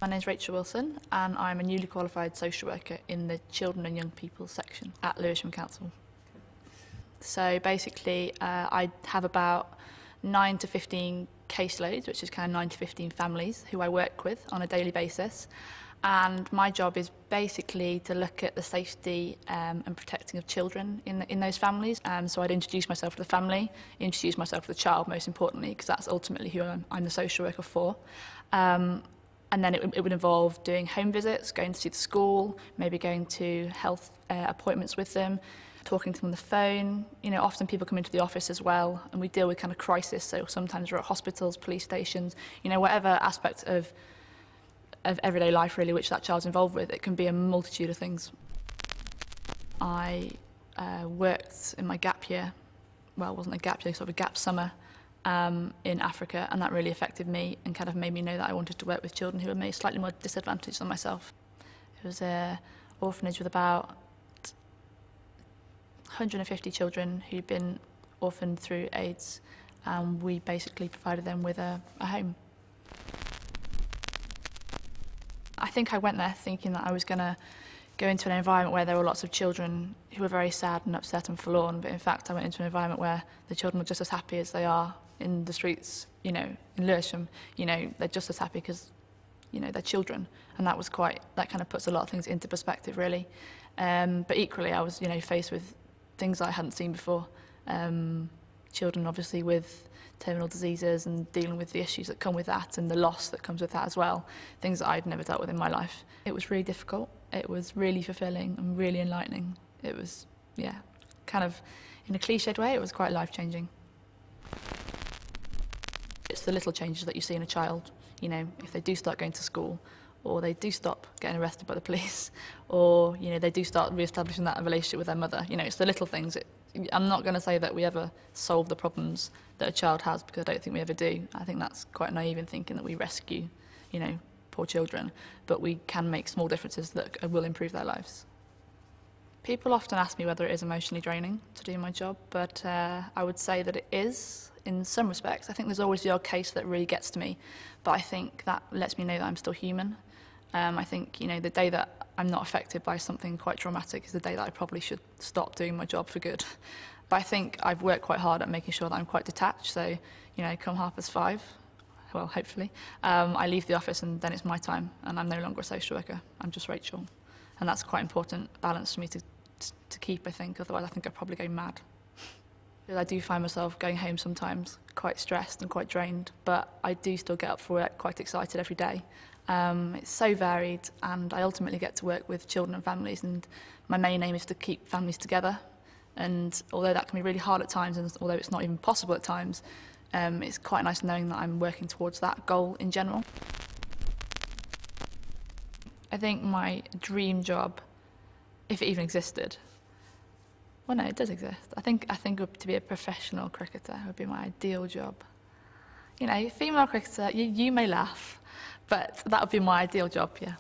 My name's Rachel Wilson and I'm a newly qualified social worker in the Children and Young People section at Lewisham Council. So basically I have about 9 to 15 caseloads, which is kind of 9 to 15 families who I work with on a daily basis. And my job is basically to look at the safety and protecting of children in those families. So I'd introduce myself to the family, introduce myself to the child most importantly, because that's ultimately who I'm the social worker for. And then it would involve doing home visits, going to see the school, maybe going to health appointments with them, talking to them on the phone. You know, often people come into the office as well, and we deal with kind of crisis. So sometimes we're at hospitals, police stations, you know, whatever aspect of everyday life really which that child's involved with. It can be a multitude of things. I worked in my gap year, well, it wasn't a gap year, sort of a gap summer in Africa, and that really affected me and kind of made me know that I wanted to work with children who were maybe slightly more disadvantaged than myself. It was an orphanage with about 150 children who'd been orphaned through AIDS, and we basically provided them with a home. I think I went there thinking that I was going to go into an environment where there were lots of children who were very sad and upset and forlorn, but in fact I went into an environment where the children were just as happy as they are in the streets, you know, in Lewisham. You know, they're just as happy because, you know, they're children, and that kind of puts a lot of things into perspective really. But equally I was, you know, faced with things I hadn't seen before. Children obviously with terminal diseases and dealing with the issues that come with that and the loss that comes with that as well, things that I'd never dealt with in my life. It was really difficult, it was really fulfilling and really enlightening. It was, yeah, kind of in a cliched way, it was quite life-changing. It's the little changes that you see in a child, you know, if they do start going to school, or they do stop getting arrested by the police, or, you know, they do start re-establishing that relationship with their mother. You know, it's the little things. I'm not going to say that we ever solve the problems that a child has, because I don't think we ever do. I think that's quite naive in thinking that we rescue, you know, poor children, but we can make small differences that will improve their lives. People often ask me whether it is emotionally draining to do my job, but I would say that it is in some respects. I think there's always the odd case that really gets to me, but I think that lets me know that I'm still human. I think, you know, the day that I'm not affected by something quite traumatic is the day that I probably should stop doing my job for good. But I think I've worked quite hard at making sure that I'm quite detached. So, you know, come 5:30, well, hopefully, I leave the office and then it's my time and I'm no longer a social worker. I'm just Rachel. And that's quite important balance for me to keep, I think. Otherwise, I think I'd probably go mad. I do find myself going home sometimes quite stressed and quite drained, but I do still get up for work quite excited every day. It's so varied, and I ultimately get to work with children and families, and my main aim is to keep families together. And although that can be really hard at times, and although it's not even possible at times, it's quite nice knowing that I'm working towards that goal in general. I think my dream job, if it even existed, well, no, it does exist. I think to be a professional cricketer would be my ideal job. You know, female cricketer, you may laugh, but that would be my ideal job, yeah.